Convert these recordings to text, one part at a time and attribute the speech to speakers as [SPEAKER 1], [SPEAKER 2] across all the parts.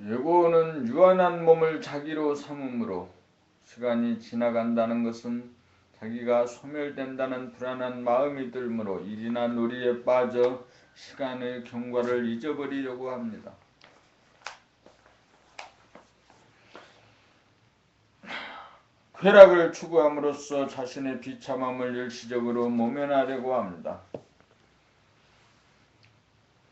[SPEAKER 1] 예고는 유한한 몸을 자기로 삼음으로 시간이 지나간다는 것은 자기가 소멸된다는 불안한 마음이 들므로 일이나 놀이에 빠져 시간의 경과를 잊어버리려고 합니다. 쾌락을 추구함으로써 자신의 비참함을 일시적으로 모면하려고 합니다.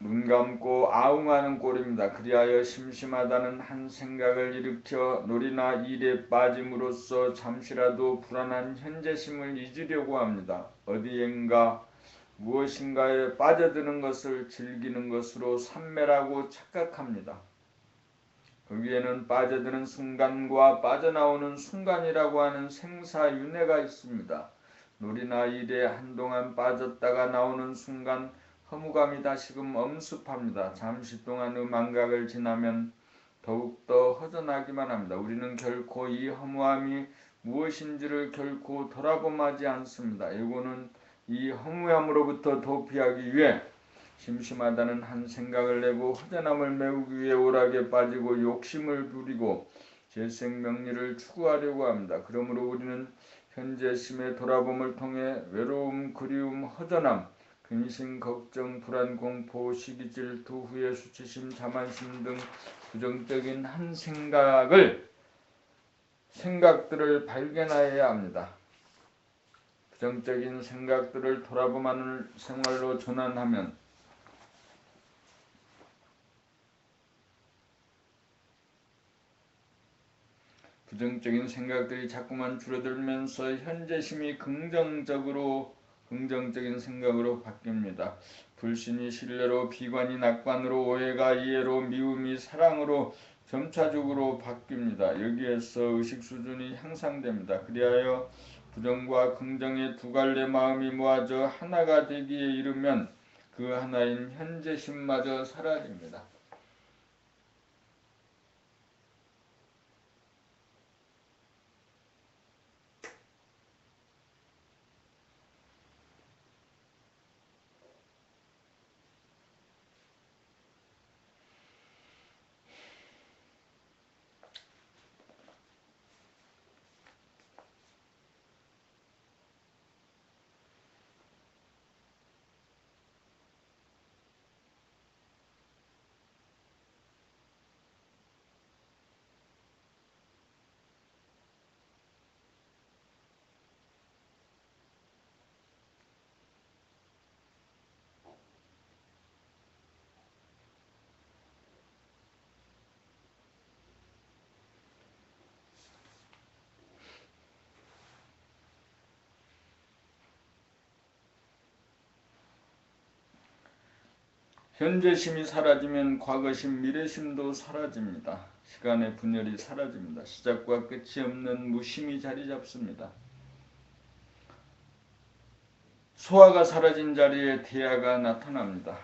[SPEAKER 1] 눈 감고 아웅하는 꼴입니다. 그리하여 심심하다는 한 생각을 일으켜 놀이나 일에 빠짐으로써 잠시라도 불안한 현재심을 잊으려고 합니다. 어디엔가 무엇인가에 빠져드는 것을 즐기는 것으로 산매라고 착각합니다. 거기에는 빠져드는 순간과 빠져나오는 순간이라고 하는 생사윤회가 있습니다. 놀이나 일에 한동안 빠졌다가 나오는 순간 허무감이 다시금 엄습합니다. 잠시 동안의 망각을 지나면 더욱더 허전하기만 합니다. 우리는 결코 이 허무함이 무엇인지를 결코 돌아보지 않습니다. 예고는 이 허무함으로부터 도피하기 위해 심심하다는 한 생각을 내고 허전함을 메우기 위해 오락에 빠지고 욕심을 부리고 재생명리를 추구하려고 합니다. 그러므로 우리는 현재심의 돌아봄을 통해 외로움, 그리움, 허전함, 근심, 걱정, 불안, 공포, 시기, 질투, 후회, 수치심, 자만심 등 부정적인 한 생각들을 발견하여야 합니다. 부정적인 생각들을 돌아보는 생활로 전환하면 부정적인 생각들이 자꾸만 줄어들면서 현재심이 긍정적인 생각으로 바뀝니다. 불신이 신뢰로, 비관이 낙관으로, 오해가 이해로, 미움이 사랑으로 점차적으로 바뀝니다. 여기에서 의식 수준이 향상됩니다. 그리하여 부정과 긍정의 두 갈래 마음이 모아져 하나가 되기에 이르면 그 하나인 현재심마저 사라집니다. 현재심이 사라지면 과거심, 미래심도 사라집니다. 시간의 분열이 사라집니다. 시작과 끝이 없는 무심이 자리 잡습니다. 소화가 사라진 자리에 대야가 나타납니다.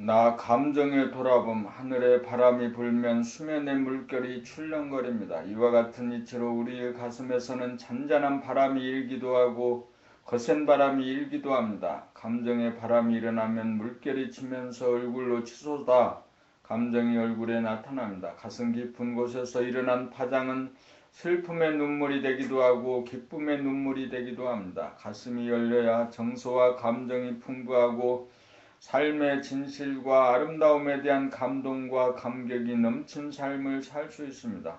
[SPEAKER 1] 나 감정의 돌아봄. 하늘에 바람이 불면 수면의 물결이 출렁거립니다. 이와 같은 이치로 우리의 가슴에서는 잔잔한 바람이 일기도 하고 거센 바람이 일기도 합니다. 감정의 바람이 일어나면 물결이 치면서 얼굴로 치솟아 감정이 얼굴에 나타납니다. 가슴 깊은 곳에서 일어난 파장은 슬픔의 눈물이 되기도 하고 기쁨의 눈물이 되기도 합니다. 가슴이 열려야 정서와 감정이 풍부하고 삶의 진실과 아름다움에 대한 감동과 감격이 넘친 삶을 살 수 있습니다.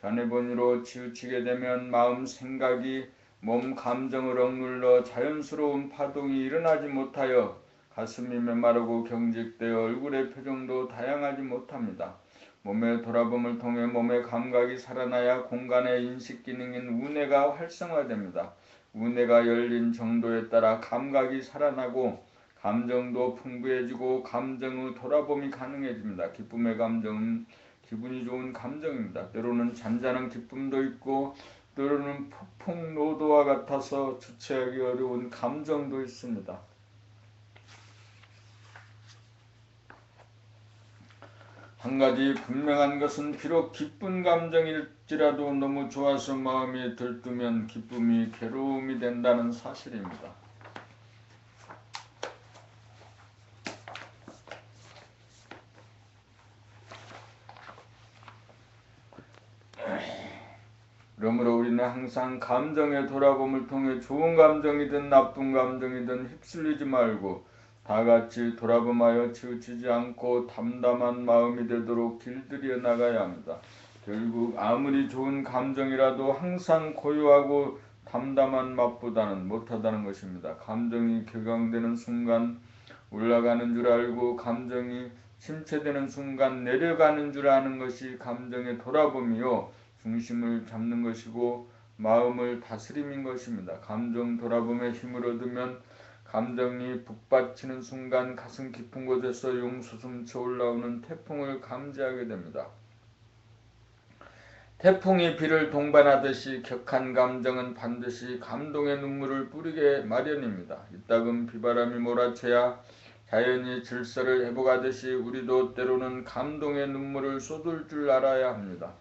[SPEAKER 1] 전해본의로 치우치게 되면 마음, 생각이 몸, 감정을 억눌러 자연스러운 파동이 일어나지 못하여 가슴이 메마르고 경직되어 얼굴의 표정도 다양하지 못합니다. 몸의 돌아봄을 통해 몸의 감각이 살아나야 공간의 인식 기능인 우뇌가 활성화됩니다. 우뇌가 열린 정도에 따라 감각이 살아나고 감정도 풍부해지고 감정의 돌아봄이 가능해집니다. 기쁨의 감정은 기분이 좋은 감정입니다. 때로는 잔잔한 기쁨도 있고 때로는 폭풍노도와 같아서 주체하기 어려운 감정도 있습니다. 한 가지 분명한 것은 비록 기쁜 감정일지라도 너무 좋아서 마음이 들뜨면 기쁨이 괴로움이 된다는 사실입니다. 그러므로 우리는 항상 감정의 돌아봄을 통해 좋은 감정이든 나쁜 감정이든 휩쓸리지 말고 다같이 돌아봄하여 치우치지 않고 담담한 마음이 되도록 길들여 나가야 합니다. 결국 아무리 좋은 감정이라도 항상 고요하고 담담한 맛보다는 못하다는 것입니다. 감정이 격앙되는 순간 올라가는 줄 알고 감정이 침체되는 순간 내려가는 줄 아는 것이 감정의 돌아봄이요 중심을 잡는 것이고 마음을 다스림인 것입니다. 감정 돌아봄에 힘을 얻으면 감정이 북받치는 순간 가슴 깊은 곳에서 용솟음쳐 올라오는 태풍을 감지하게 됩니다. 태풍이 비를 동반하듯이 격한 감정은 반드시 감동의 눈물을 뿌리게 마련입니다. 이따금 비바람이 몰아쳐야 자연이 질서를 회복하듯이 우리도 때로는 감동의 눈물을 쏟을 줄 알아야 합니다.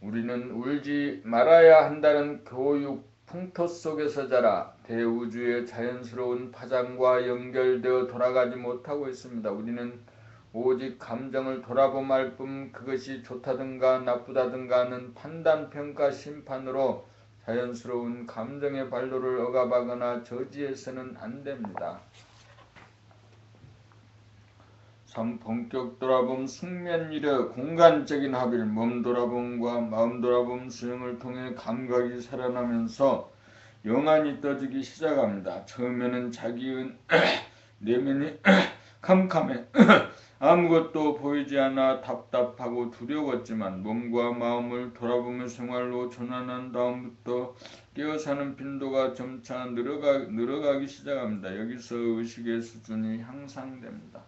[SPEAKER 1] 우리는 울지 말아야 한다는 교육 풍토 속에서 자라 대우주의 자연스러운 파장과 연결되어 돌아가지 못하고 있습니다. 우리는 오직 감정을 돌아봄할 뿐 그것이 좋다든가 나쁘다든가 하는 판단, 평가, 심판으로 자연스러운 감정의 발로를 억압하거나 저지해서는 안 됩니다. 3. 본격 돌아봄 숙면이려 공간적인 합일 몸 돌아봄과 마음 돌아봄 수행을 통해 감각이 살아나면서 영안이 떠지기 시작합니다. 처음에는 자기의 내면이 캄캄해 아무것도 보이지 않아 답답하고 두려웠지만 몸과 마음을 돌아보며 생활로 전환한 다음부터 깨어사는 빈도가 점차 늘어가기 시작합니다. 여기서 의식의 수준이 향상됩니다.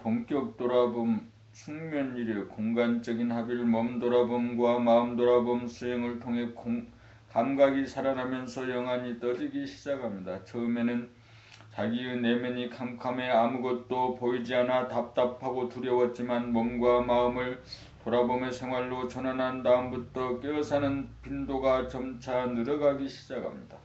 [SPEAKER 1] 본격 돌아봄 숙면이려 공간적인 합일 몸 돌아봄과 마음 돌아봄 수행을 통해 감각이 살아나면서 영안이 떠지기 시작합니다. 처음에는 자기의 내면이 캄캄해 아무것도 보이지 않아 답답하고 두려웠지만 몸과 마음을 돌아보며 생활로 전환한 다음부터 깨어사는 빈도가 점차 늘어가기 시작합니다.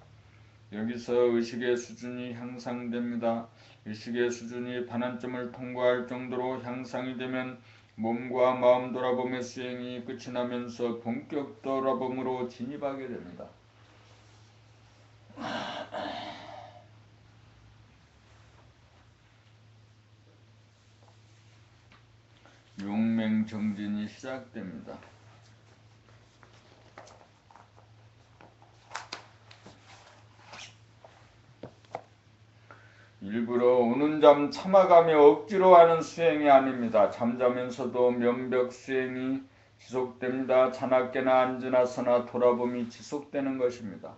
[SPEAKER 1] 여기서 의식의 수준이 향상됩니다. 의식의 수준이 반환점을 통과할 정도로 향상이 되면 몸과 마음 돌아봄의 수행이 끝이 나면서 본격 돌아봄으로 진입하게 됩니다. 용맹정진이 시작됩니다. 일부러 오는 잠 참아가며 억지로 하는 수행이 아닙니다. 잠자면서도 면벽 수행이 지속됩니다. 자나깨나 앉으나 서나 돌아봄이 지속되는 것입니다.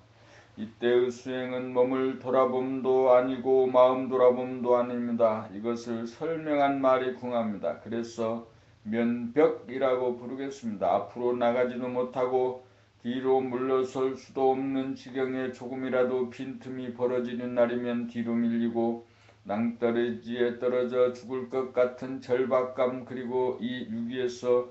[SPEAKER 1] 이때의 수행은 몸을 돌아봄도 아니고 마음 돌아봄도 아닙니다. 이것을 설명한 말이 궁합니다. 그래서 면벽이라고 부르겠습니다. 앞으로 나가지도 못하고 뒤로 물러설 수도 없는 지경에 조금이라도 빈틈이 벌어지는 날이면 뒤로 밀리고 낭떠러지에 떨어져 죽을 것 같은 절박감 그리고 이 위기에서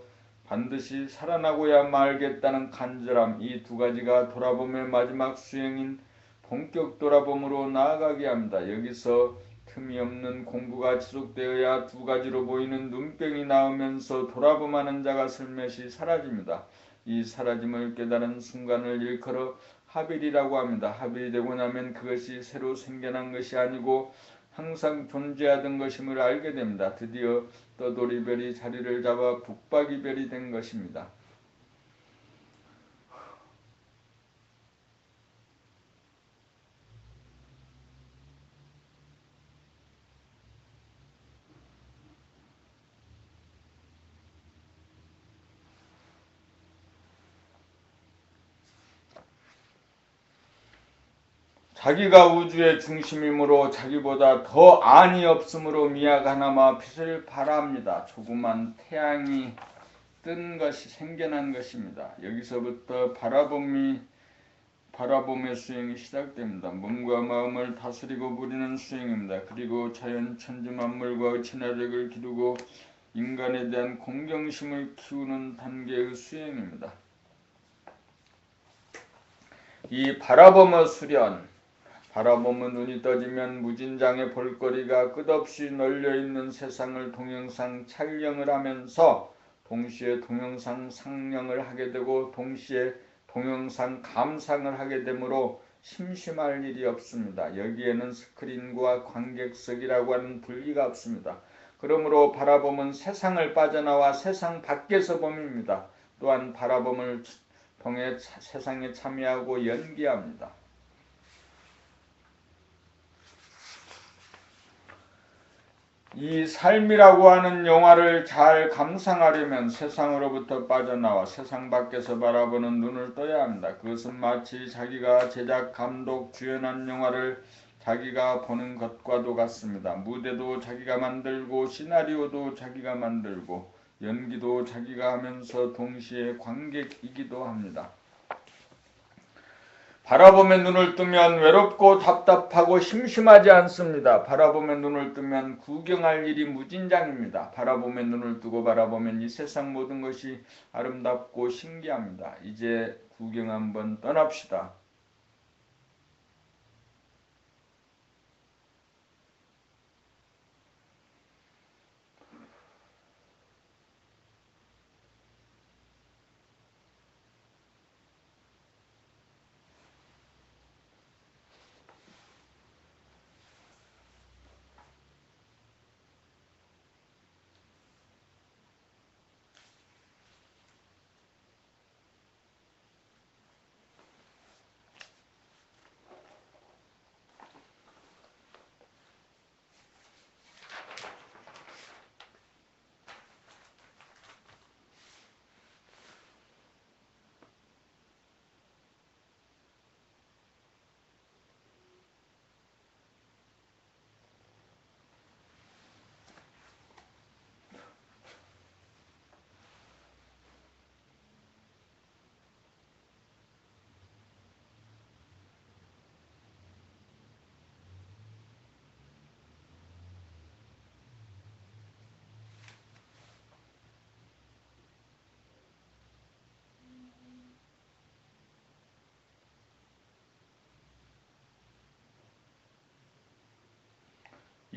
[SPEAKER 1] 반드시 살아나고야 말겠다는 간절함 이 두 가지가 돌아봄의 마지막 수행인 본격 돌아봄으로 나아가게 합니다. 여기서 틈이 없는 공부가 지속되어야 두 가지로 보이는 눈병이 나오면서 돌아봄하는 자가 슬며시 사라집니다. 이 사라짐을 깨달은 순간을 일컬어 하빌이라고 합니다. 하빌이 되고 나면 그것이 새로 생겨난 것이 아니고 항상 존재하던 것임을 알게 됩니다. 드디어 떠돌이별이 자리를 잡아 북박이별이 된 것입니다. 자기가 우주의 중심이므로 자기보다 더 안이 없으므로 미약하나마 빛을 발합니다. 조그만 태양이 뜬 것이 생겨난 것입니다. 여기서부터 바라봄의 수행이 시작됩니다. 몸과 마음을 다스리고 부리는 수행입니다. 그리고 자연 천지 만물과 친화력을 기르고 인간에 대한 공경심을 키우는 단계의 수행입니다. 이 바라봄의 수련 바라보면 눈이 떠지면 무진장의 볼거리가 끝없이 널려있는 세상을 동영상 촬영을 하면서 동시에 동영상 상영을 하게 되고 동시에 동영상 감상을 하게 되므로 심심할 일이 없습니다. 여기에는 스크린과 관객석이라고 하는 분리가 없습니다. 그러므로 바라봄은 세상을 빠져나와 세상 밖에서 봄입니다. 또한 바라봄을 통해 세상에 참여하고 연기합니다. 이 삶이라고 하는 영화를 잘 감상하려면 세상으로부터 빠져나와 세상 밖에서 바라보는 눈을 떠야 합니다. 그것은 마치 자기가 제작, 감독, 주연한 영화를 자기가 보는 것과도 같습니다. 무대도 자기가 만들고 시나리오도 자기가 만들고 연기도 자기가 하면서 동시에 관객이기도 합니다. 바라보며 눈을 뜨면 외롭고 답답하고 심심하지 않습니다. 바라보며 눈을 뜨면 구경할 일이 무진장입니다. 바라보며 눈을 뜨고 바라보면 이 세상 모든 것이 아름답고 신기합니다. 이제 구경 한번 떠납시다.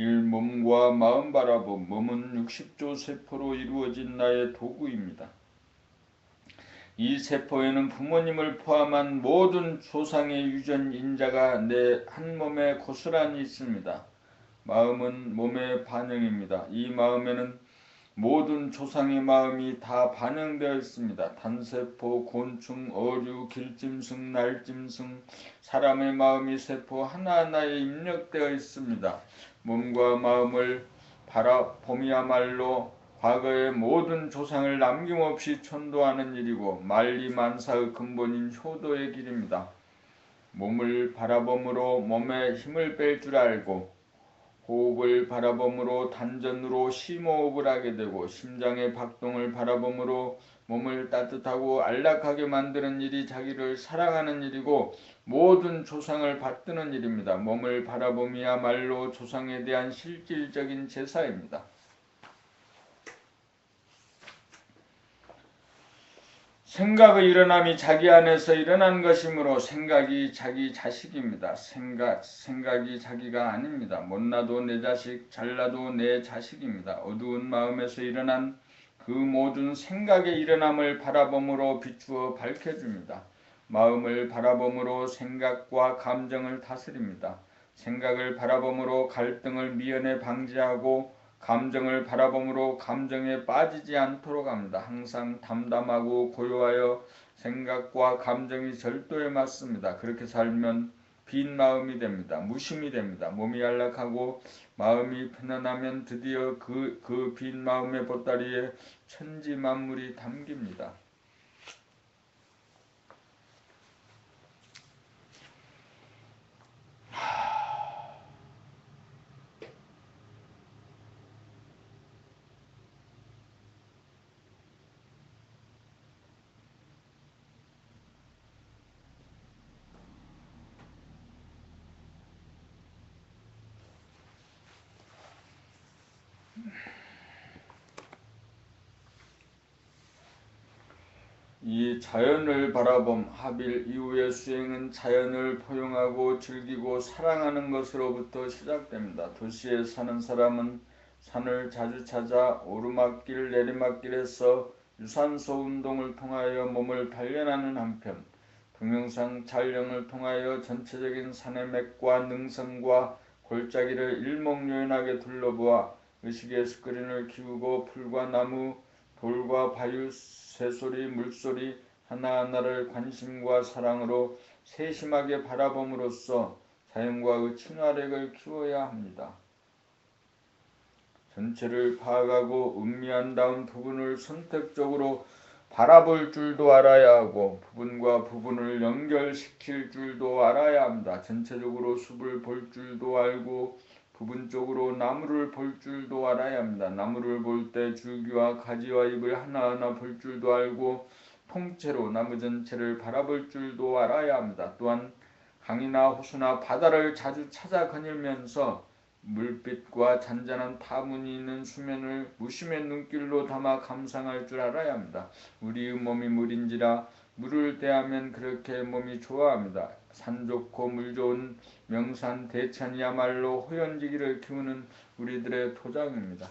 [SPEAKER 1] 몸과 마음 바라봄. 몸은 60조 세포로 이루어진 나의 도구입니다. 이 세포에는 부모님을 포함한 모든 조상의 유전 인자가 내 한 몸에 고스란히 있습니다. 마음은 몸의 반영입니다. 이 마음에는 모든 조상의 마음이 다 반영되어 있습니다. 단세포, 곤충, 어류, 길짐승, 날짐승, 사람의 마음이 세포 하나하나에 입력되어 있습니다. 몸과 마음을 바라봄이야말로 과거의 모든 조상을 남김없이 천도하는 일이고 만리만사의 근본인 효도의 길입니다. 몸을 바라봄으로 몸에 힘을 뺄 줄 알고 호흡을 바라봄으로 단전으로 심호흡을 하게 되고 심장의 박동을 바라봄으로 몸을 따뜻하고 안락하게 만드는 일이 자기를 사랑하는 일이고 모든 조상을 받드는 일입니다. 몸을 바라봄이야말로 조상에 대한 실질적인 제사입니다. 생각의 일어남이 자기 안에서 일어난 것이므로 생각이 자기 자식입니다. 생각이 자기가 아닙니다. 못나도 내 자식, 잘나도 내 자식입니다. 어두운 마음에서 일어난 그 모든 생각의 일어남을 바라봄으로 비추어 밝혀줍니다. 마음을 바라봄으로 생각과 감정을 다스립니다. 생각을 바라봄으로 갈등을 미연에 방지하고 감정을 바라봄으로 감정에 빠지지 않도록 합니다. 항상 담담하고 고요하여 생각과 감정이 절도에 맞습니다. 그렇게 살면 빈 마음이 됩니다. 무심이 됩니다. 몸이 안락하고 마음이 편안하면 드디어 그 빈 마음의 보따리에 천지 만물이 담깁니다. 이 자연을 바라봄 하빌 이후의 수행은 자연을 포용하고 즐기고 사랑하는 것으로부터 시작됩니다. 도시에 사는 사람은 산을 자주 찾아 오르막길 내리막길에서 유산소 운동을 통하여 몸을 단련하는 한편 동영상 촬영을 통하여 전체적인 산의 맥과 능선과 골짜기를 일목요연하게 둘러보아 의식의 스크린을 키우고 풀과 나무, 돌과 바위, 새소리, 물소리 하나하나를 관심과 사랑으로 세심하게 바라봄으로써 자연과의 친화력을 키워야 합니다. 전체를 파악하고 음미한 다음 부분을 선택적으로 바라볼 줄도 알아야 하고 부분과 부분을 연결시킬 줄도 알아야 합니다. 전체적으로 숲을 볼 줄도 알고 부분적으로 나무를 볼 줄도 알아야 합니다. 나무를 볼 때 줄기와 가지와 잎을 하나하나 볼 줄도 알고 통째로 나무 전체를 바라볼 줄도 알아야 합니다. 또한 강이나 호수나 바다를 자주 찾아 거닐면서 물빛과 잔잔한 파문이 있는 수면을 무심의 눈길로 담아 감상할 줄 알아야 합니다. 우리의 몸이 물인지라 물을 대하면 그렇게 몸이 좋아합니다. 산 좋고 물 좋은 명산 대천이야말로 호연지기를 키우는 우리들의 도장입니다.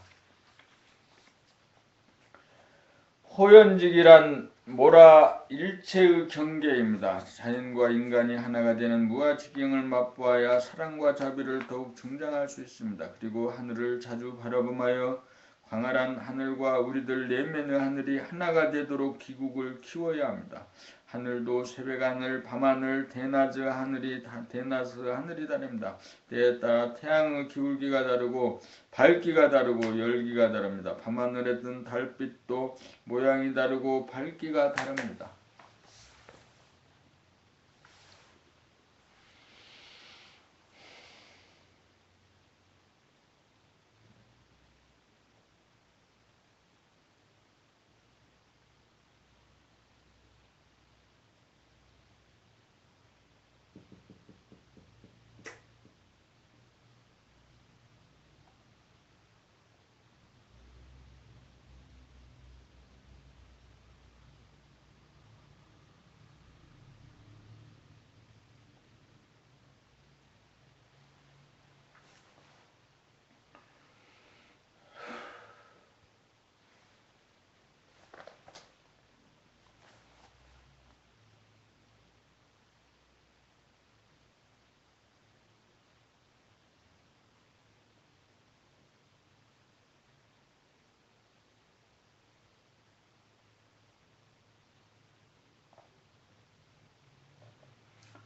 [SPEAKER 1] 호연지기란 모라 일체의 경계입니다. 자연과 인간이 하나가 되는 무아지경을 맛보아야 사랑과 자비를 더욱 증장할 수 있습니다. 그리고 하늘을 자주 바라보며 광활한 하늘과 우리들 내면의 하늘이 하나가 되도록 기국을 키워야 합니다. 하늘도 새벽 하늘, 밤하늘, 대낮의 하늘이 대낮의 하늘이 다릅니다. 때에 따라 태양의 기울기가 다르고 밝기가 다르고 열기가 다릅니다. 밤하늘에 뜬 달빛도 모양이 다르고 밝기가 다릅니다.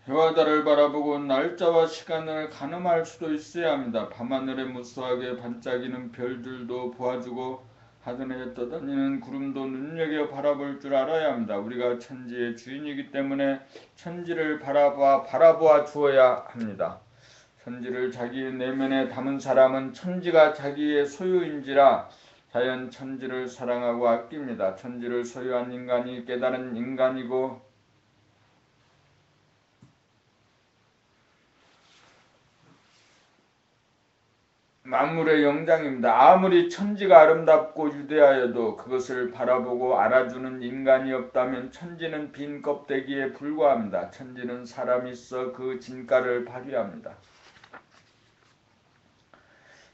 [SPEAKER 1] 해와 달을 바라보고 날짜와 시간을 가늠할 수도 있어야 합니다. 밤하늘에 무수하게 반짝이는 별들도 보아주고 하늘에 떠다니는 구름도 눈여겨 바라볼 줄 알아야 합니다. 우리가 천지의 주인이기 때문에 천지를 바라보아 주어야 합니다. 천지를 자기 내면에 담은 사람은 천지가 자기의 소유인지라 자연 천지를 사랑하고 아낍니다. 천지를 소유한 인간이 깨달은 인간이고 만물의 영장입니다. 아무리 천지가 아름답고 유대하여도 그것을 바라보고 알아주는 인간이 없다면 천지는 빈 껍데기에 불과합니다. 천지는 사람이 있어 그 진가를 발휘합니다.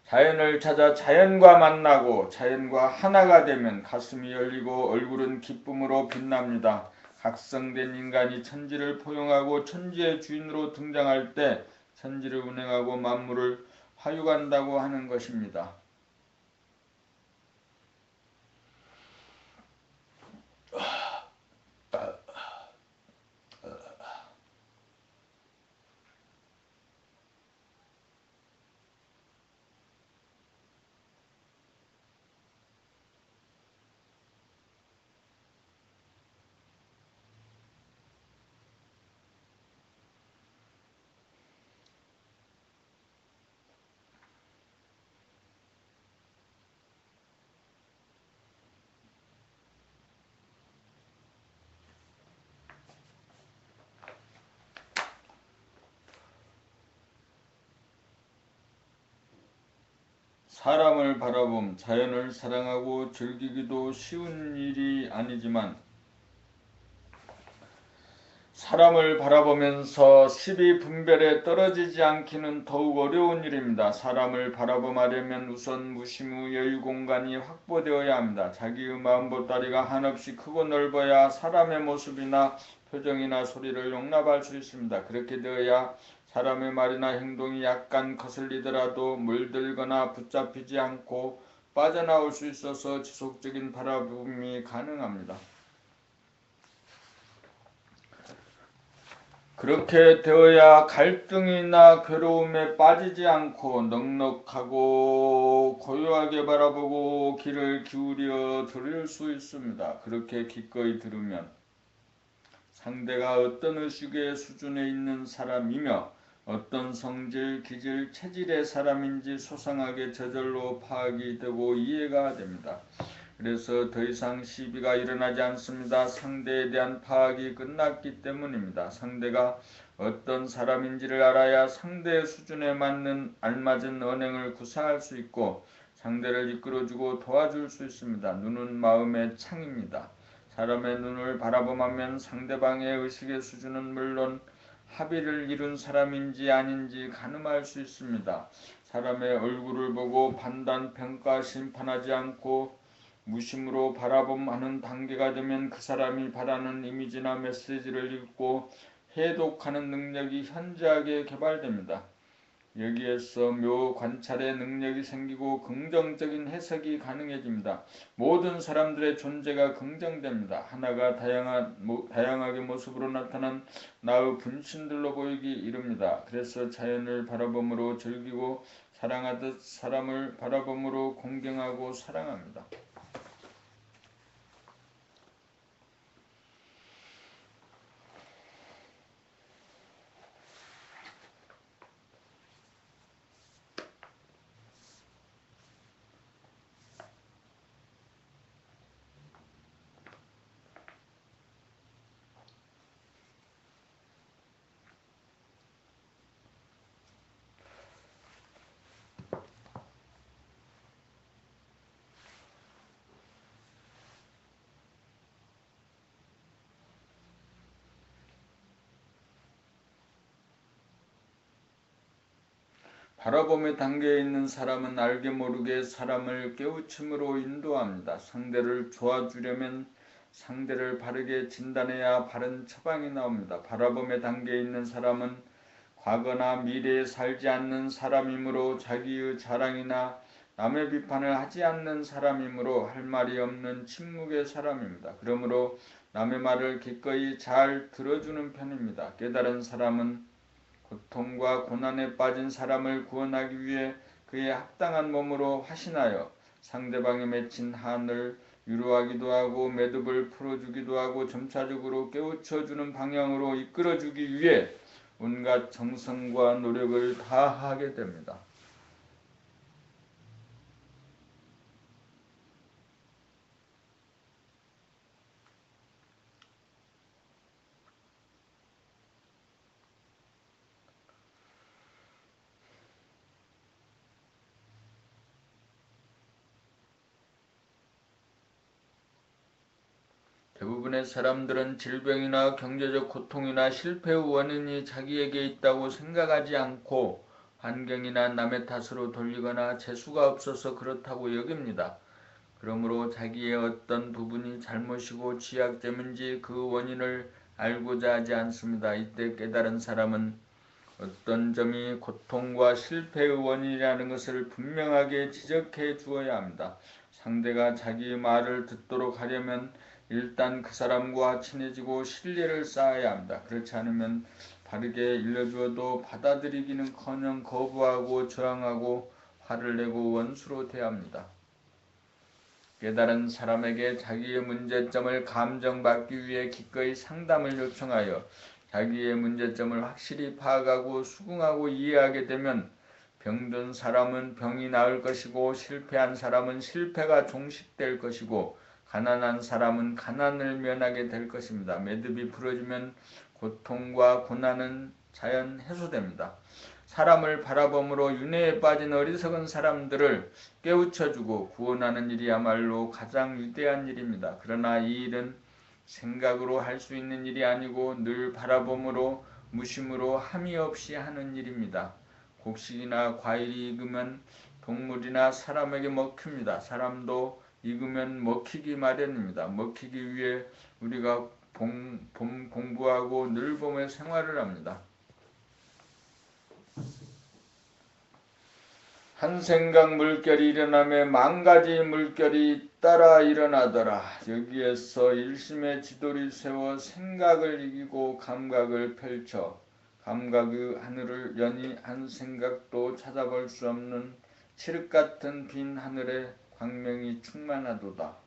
[SPEAKER 1] 자연을 찾아 자연과 만나고 자연과 하나가 되면 가슴이 열리고 얼굴은 기쁨으로 빛납니다. 각성된 인간이 천지를 포용하고 천지의 주인으로 등장할 때 천지를 운행하고 만물을 화육한다고 하는 것입니다. 사람을 바라봄, 자연을 사랑하고 즐기기도 쉬운 일이 아니지만 사람을 바라보면서 시비 분별에 떨어지지 않기는 더욱 어려운 일입니다. 사람을 바라봄하려면 우선 무심의 여유 공간이 확보되어야 합니다. 자기의 마음 보따리가 한없이 크고 넓어야 사람의 모습이나 표정이나 소리를 용납할 수 있습니다. 그렇게 되어야 사람의 말이나 행동이 약간 거슬리더라도 물들거나 붙잡히지 않고 빠져나올 수 있어서 지속적인 바라봄이 가능합니다. 그렇게 되어야 갈등이나 괴로움에 빠지지 않고 넉넉하고 고요하게 바라보고 귀를 기울여 들을 수 있습니다. 그렇게 기꺼이 들으면 상대가 어떤 의식의 수준에 있는 사람이며 어떤 성질, 기질, 체질의 사람인지 소상하게 저절로 파악이 되고 이해가 됩니다. 그래서 더 이상 시비가 일어나지 않습니다. 상대에 대한 파악이 끝났기 때문입니다. 상대가 어떤 사람인지를 알아야 상대의 수준에 맞는 알맞은 언행을 구사할 수 있고 상대를 이끌어주고 도와줄 수 있습니다. 눈은 마음의 창입니다. 사람의 눈을 바라보면 상대방의 의식의 수준은 물론 합의를 이룬 사람인지 아닌지 가늠할 수 있습니다. 사람의 얼굴을 보고 판단, 평가, 심판하지 않고 무심으로 바라봄하는 단계가 되면 그 사람이 바라는 이미지나 메시지를 읽고 해독하는 능력이 현저하게 개발됩니다. 여기에서 묘 관찰의 능력이 생기고 긍정적인 해석이 가능해집니다. 모든 사람들의 존재가 긍정됩니다. 하나가 다양하게 모습으로 나타난 나의 분신들로 보이기 이릅니다. 그래서 자연을 바라봄으로 즐기고 사랑하듯 사람을 바라봄으로 공경하고 사랑합니다. 바라봄의 단계에 있는 사람은 알게 모르게 사람을 깨우침으로 인도합니다. 상대를 도와주려면 상대를 바르게 진단해야 바른 처방이 나옵니다. 바라봄의 단계에 있는 사람은 과거나 미래에 살지 않는 사람이므로 자기의 자랑이나 남의 비판을 하지 않는 사람이므로 할 말이 없는 침묵의 사람입니다. 그러므로 남의 말을 기꺼이 잘 들어주는 편입니다. 깨달은 사람은 고통과 고난에 빠진 사람을 구원하기 위해 그의 합당한 몸으로 화신하여 상대방이 맺힌 한을 위로하기도 하고 매듭을 풀어주기도 하고 점차적으로 깨우쳐주는 방향으로 이끌어주기 위해 온갖 정성과 노력을 다하게 됩니다. 대부분의 사람들은 질병이나 경제적 고통이나 실패의 원인이 자기에게 있다고 생각하지 않고 환경이나 남의 탓으로 돌리거나 재수가 없어서 그렇다고 여깁니다. 그러므로 자기의 어떤 부분이 잘못이고 취약점인지 그 원인을 알고자 하지 않습니다. 이때 깨달은 사람은 어떤 점이 고통과 실패의 원인이라는 것을 분명하게 지적해 주어야 합니다. 상대가 자기의 말을 듣도록 하려면 일단 그 사람과 친해지고 신뢰를 쌓아야 합니다. 그렇지 않으면 바르게 일러주어도 받아들이기는커녕 거부하고 저항하고 화를 내고 원수로 대합니다. 깨달은 사람에게 자기의 문제점을 감정받기 위해 기꺼이 상담을 요청하여 자기의 문제점을 확실히 파악하고 수긍하고 이해하게 되면 병든 사람은 병이 나을 것이고 실패한 사람은 실패가 종식될 것이고 가난한 사람은 가난을 면하게 될 것입니다. 매듭이 풀어지면 고통과 고난은 자연 해소됩니다. 사람을 바라봄으로 윤회에 빠진 어리석은 사람들을 깨우쳐주고 구원하는 일이야말로 가장 위대한 일입니다. 그러나 이 일은 생각으로 할 수 있는 일이 아니고 늘 바라봄으로 무심으로 함이 없이 하는 일입니다. 곡식이나 과일이 익으면 동물이나 사람에게 먹힙니다. 사람도 익으면 먹히기 마련입니다. 먹히기 위해 우리가 공부하고 늘 봄에 생활을 합니다. 한 생각 물결이 일어나며 만가지 물결이 따라 일어나더라. 여기에서 일심의 지도를 세워 생각을 이기고 감각을 펼쳐 감각의 하늘을 여니 한 생각도 찾아볼 수 없는 칠흑같은 빈 하늘에 광명이 충만하도다.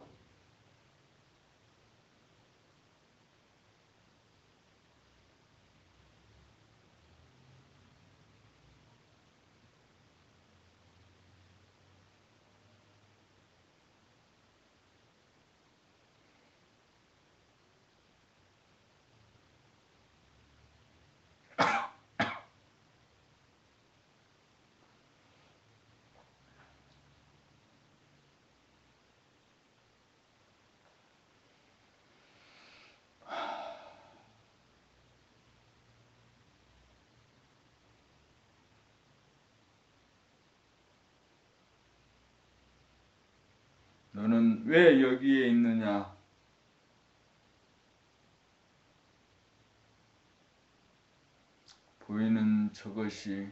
[SPEAKER 1] 너는 왜 여기에 있느냐? 보이는 저것이